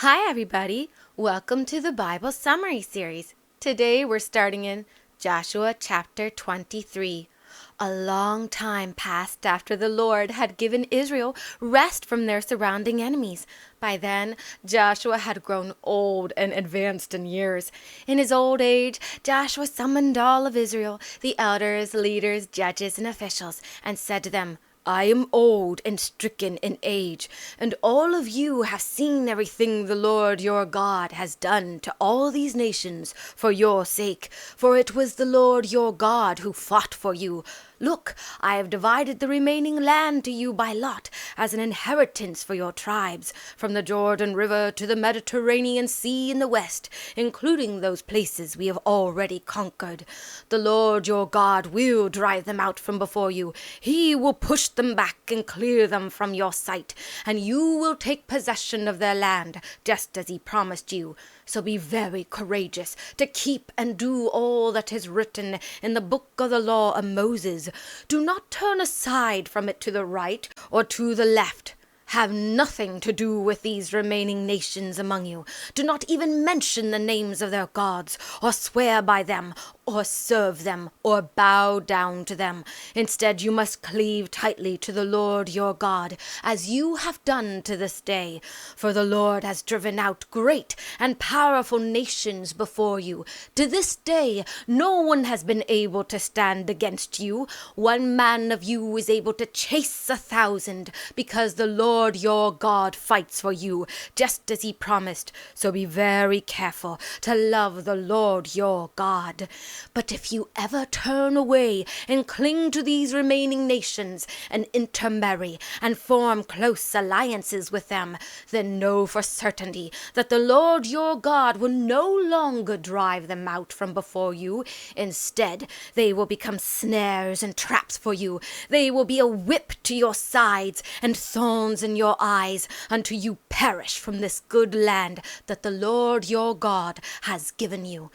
Hi, everybody. Welcome to the Bible Summary Series. Today we're starting in Joshua chapter 23. A long time passed after the Lord had given Israel rest from their surrounding enemies. By then, Joshua had grown old and advanced in years. In his old age, Joshua summoned all of Israel, the elders, leaders, judges, and officials, and said to them, I am old and stricken in age, and all of you have seen everything the Lord your God has done to all these nations for your sake, for it was the Lord your God who fought for you. Look, I have divided the remaining land to you by lot as an inheritance for your tribes, from the Jordan River to the Mediterranean Sea in the west, including those places we have already conquered. The Lord your God will drive them out from before you. He will push them back and clear them from your sight, and you will take possession of their land, just as he promised you. So be very courageous to keep and do all that is written in the book of the law of Moses. Do not turn aside from it to the right or to the left. Have nothing to do with these remaining nations among you. Do not even mention the names of their gods, or swear by them, or serve them, or bow down to them. Instead, you must cleave tightly to the Lord your God, as you have done to this day. For the Lord has driven out great and powerful nations before you. To this day, no one has been able to stand against you. One man of you is able to chase 1,000, because the Lord your God fights for you, just as he promised. So be very careful to love the Lord your God. But if you ever turn away and cling to these remaining nations and intermarry and form close alliances with them, then know for certainty that the Lord your God will no longer drive them out from before you. Instead, they will become snares and traps for you. They will be a whip to your sides and thorns in your eyes, until you perish from this good land that the Lord your God has given you.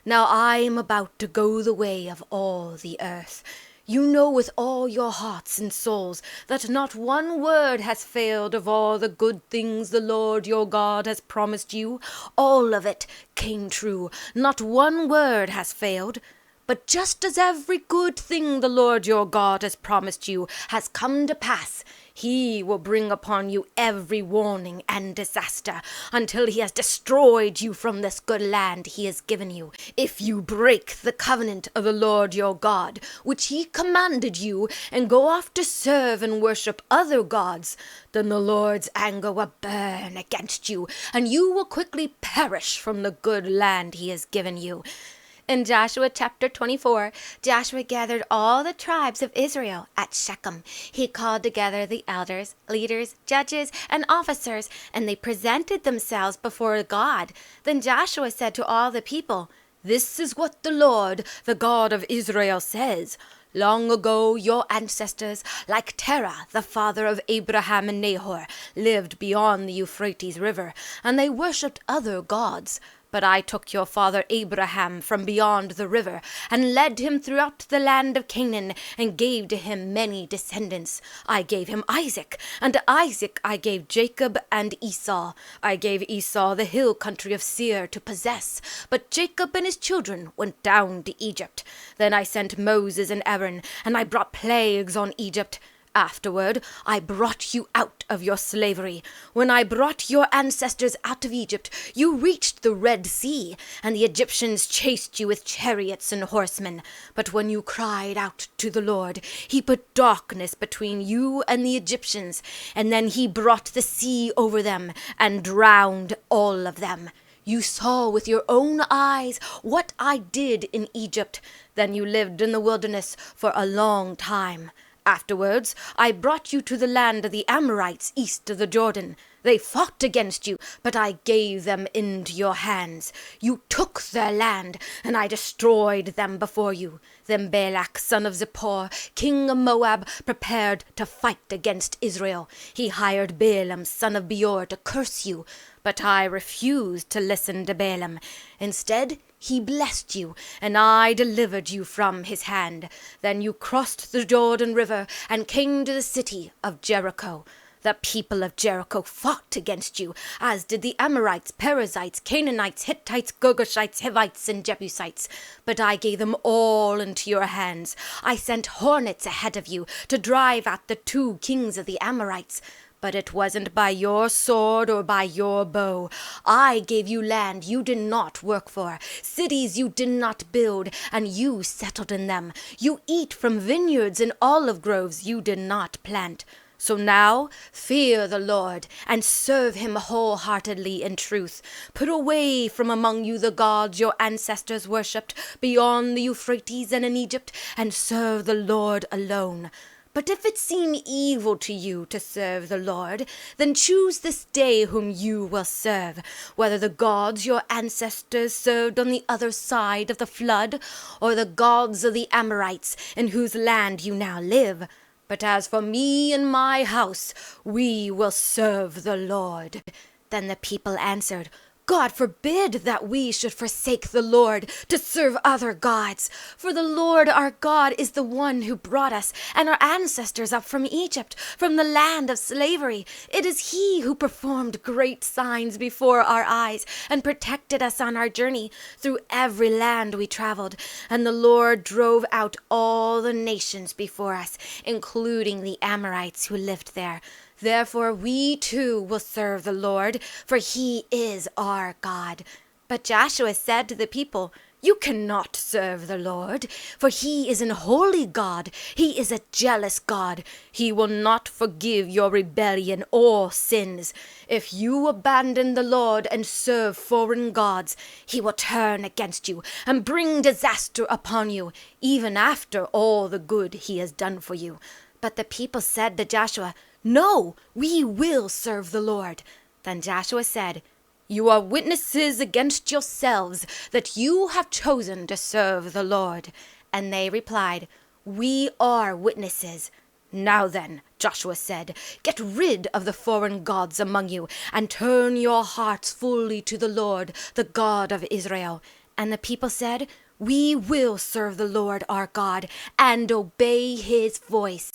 Now I am about to go the way of all the earth. You know with all your hearts and souls that not one word has failed of all the good things the Lord your God has promised you. All of it came true. Not one word has failed. But just as every good thing the Lord your God has promised you has come to pass, he will bring upon you every warning and disaster until he has destroyed you from this good land he has given you. If you break the covenant of the Lord your God, which he commanded you, and go off to serve and worship other gods, then the Lord's anger will burn against you, and you will quickly perish from the good land he has given you. In Joshua chapter 24, Joshua gathered all the tribes of Israel at Shechem. He called together the elders, leaders, judges, and officers, and they presented themselves before God. Then Joshua said to all the people, This is what the Lord, the God of Israel, says. Long ago, your ancestors, like Terah, the father of Abraham and Nahor, lived beyond the Euphrates River, and they worshipped other gods. But I took your father Abraham from beyond the river, and led him throughout the land of Canaan, and gave to him many descendants. I gave him Isaac, and to Isaac I gave Jacob and Esau. I gave Esau the hill country of Seir to possess, but Jacob and his children went down to Egypt. Then I sent Moses and Aaron, and I brought plagues on Egypt. Afterward, I brought you out of your slavery. When I brought your ancestors out of Egypt, you reached the Red Sea, and the Egyptians chased you with chariots and horsemen. But when you cried out to the Lord, he put darkness between you and the Egyptians, and then he brought the sea over them and drowned all of them. You saw with your own eyes what I did in Egypt. Then you lived in the wilderness for a long time. Afterwards, I brought you to the land of the Amorites east of the Jordan. They fought against you, but I gave them into your hands. You took their land, and I destroyed them before you. Then Balak, son of Zippor, king of Moab, prepared to fight against Israel. He hired Balaam, son of Beor, to curse you. But I refused to listen to Balaam. Instead, he blessed you, and I delivered you from his hand. Then you crossed the Jordan River and came to the city of Jericho. The people of Jericho fought against you, as did the Amorites, Perizzites, Canaanites, Hittites, Girgashites, Hivites, and Jebusites. But I gave them all into your hands. I sent hornets ahead of you to drive out the 2 kings of the Amorites. But it wasn't by your sword or by your bow. I gave you land you did not work for, cities you did not build, and you settled in them. You eat from vineyards and olive groves you did not plant. So now, fear the Lord, and serve him wholeheartedly in truth. Put away from among you the gods your ancestors worshipped beyond the Euphrates and in Egypt, and serve the Lord alone. But if it seem evil to you to serve the Lord, then choose this day whom you will serve, whether the gods your ancestors served on the other side of the flood, or the gods of the Amorites, in whose land you now live. But as for me and my house, we will serve the Lord." Then the people answered, "God forbid that we should forsake the Lord to serve other gods. For the Lord our God is the one who brought us and our ancestors up from Egypt, from the land of slavery. It is he who performed great signs before our eyes and protected us on our journey through every land we traveled. And the Lord drove out all the nations before us, including the Amorites who lived there. Therefore we too will serve the Lord, for he is our God." But Joshua said to the people, "You cannot serve the Lord, for he is an holy God. He is a jealous God. He will not forgive your rebellion or sins. If you abandon the Lord and serve foreign gods, he will turn against you and bring disaster upon you, even after all the good he has done for you." But the people said to Joshua, "No, we will serve the Lord." Then Joshua said, "You are witnesses against yourselves that you have chosen to serve the Lord." And they replied, "We are witnesses." "Now then," Joshua said, "get rid of the foreign gods among you, and turn your hearts fully to the Lord, the God of Israel." And the people said, "We will serve the Lord our God and obey his voice."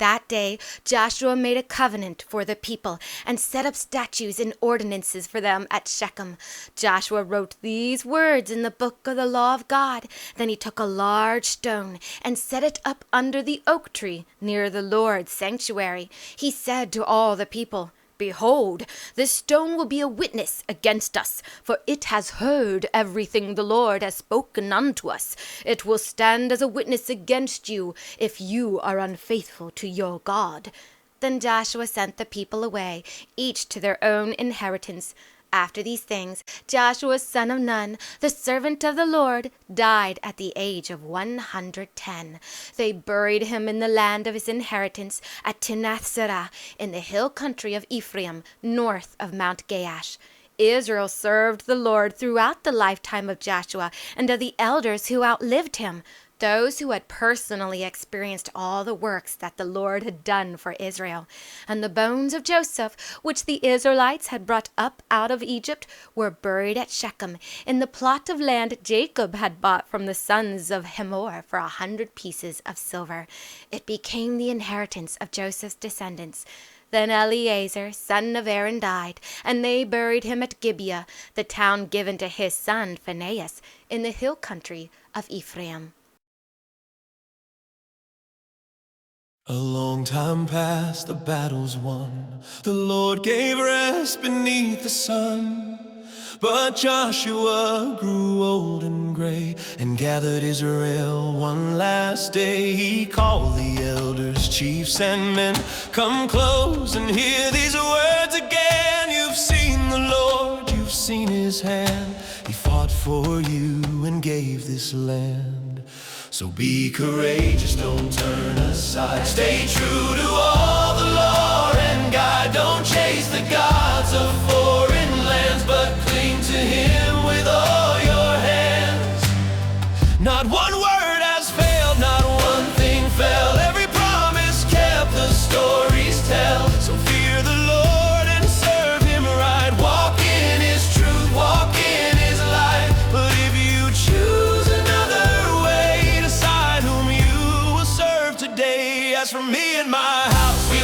That day Joshua made a covenant for the people and set up statutes and ordinances for them at Shechem. Joshua wrote these words in the book of the law of God. Then he took a large stone and set it up under the oak tree near the Lord's sanctuary. He said to all the people, "Behold, this stone will be a witness against us, for it has heard everything the Lord has spoken unto us. It will stand as a witness against you if you are unfaithful to your God." Then Joshua sent the people away, each to their own inheritance. After these things, Joshua son of Nun, the servant of the Lord, died at the age of 110. They buried him in the land of his inheritance at Timnath-serah, in the hill country of Ephraim, north of Mount Gaash. Israel served the Lord throughout the lifetime of Joshua and of the elders who outlived him, those who had personally experienced all the works that the Lord had done for Israel. And the bones of Joseph, which the Israelites had brought up out of Egypt, were buried at Shechem, in the plot of land Jacob had bought from the sons of Hamor for 100 pieces of silver. It became the inheritance of Joseph's descendants. Then Eleazar, son of Aaron, died, and they buried him at Gibeah, the town given to his son Phinehas, in the hill country of Ephraim. A long time past, the battle's won. The Lord gave rest beneath the sun. But Joshua grew old and gray and gathered Israel one last day. He called the elders, chiefs, and men. Come close and hear these words again. You've seen the Lord, you've seen his hand. He fought for you and gave this land. So be courageous, don't turn aside. Stay true to all the law and God. Don't chase the gods of foreign lands, but cling to him with all your hands. Not one word has failed, not one thing fell. Every promise kept, the stories tell. So fear the Lord and serve him right. Walk in his truth, walk in his light. But if you choose another way, decide whom you will serve today. As for me and my house, we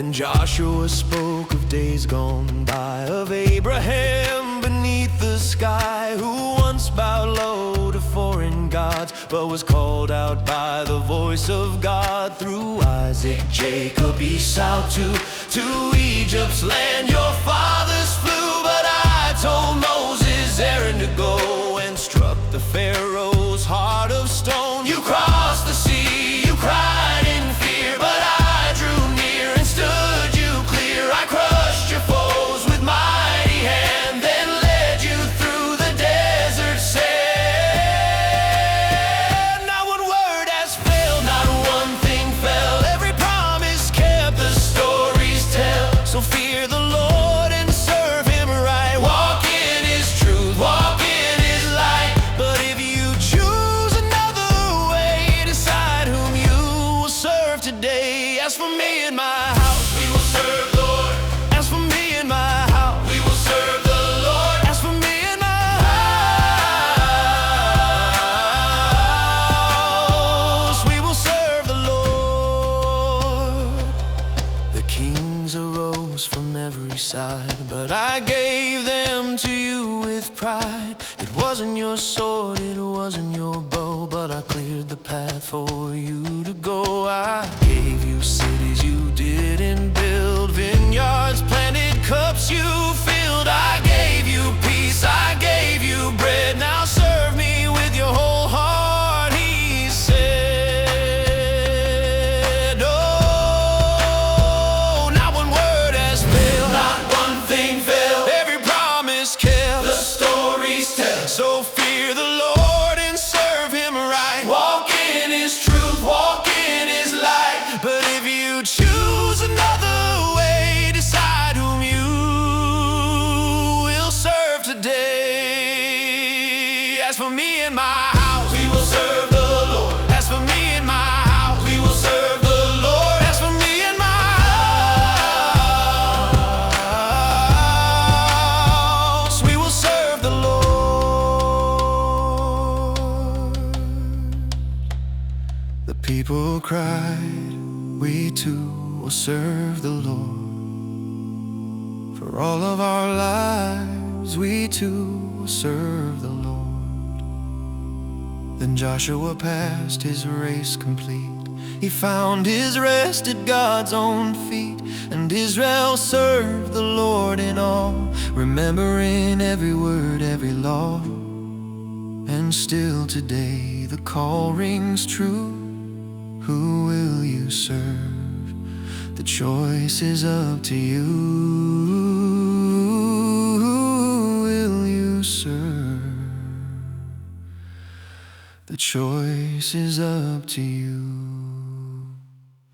Then Joshua spoke of days gone by, of Abraham beneath the sky, who once bowed low to foreign gods, but was called out by the voice of God. Through Isaac, Jacob, Esau, to Egypt's land your fathers flew. But I told Moses, Aaron, to go and struck the Pharaoh's heart of stone. You crossed the sea, you cried in fear, but I drew near and stood you clear. I crushed your foes with mighty hand, then led you through the desert sand. Not one word has failed, not one thing fell. Every promise kept, the stories tell. So fear the Lord and serve Him right. Walk in His truth, walk in His light. But if you choose another way, decide whom you will serve today. As for me and my house, we will serve the Lord. As for me and my house, we will serve the Lord. As for me and my house, we will serve the Lord. The kings arose from every side, but I gave them to you with pride. It wasn't your sword, it wasn't your bow, but I cleared the path for you to go. I gave you cities you didn't build, vineyards planted, cups you filled. I gave you peace, I gave you bread. Now serve me with your whole heart, He said. Oh, not one word has failed, not one thing failed. Every promise kept, the stories tell. So fear the Lord and serve Him right. Walk in His truth, walk in His light. But if you choose another way, decide whom you will serve today. As for me and my house, we will serve the Lord. As for me and my house, we will serve the Lord. As for me and my house, we will serve the Lord. The people cried, we too will serve the Lord. For all of our lives, we too will serve the Lord. Then Joshua passed his race complete. He found his rest at God's own feet, and Israel served the Lord in all, remembering every word, every law. And still today the call rings true. Who will you serve? The choice is up to you. Who will you serve? The choice is up to you.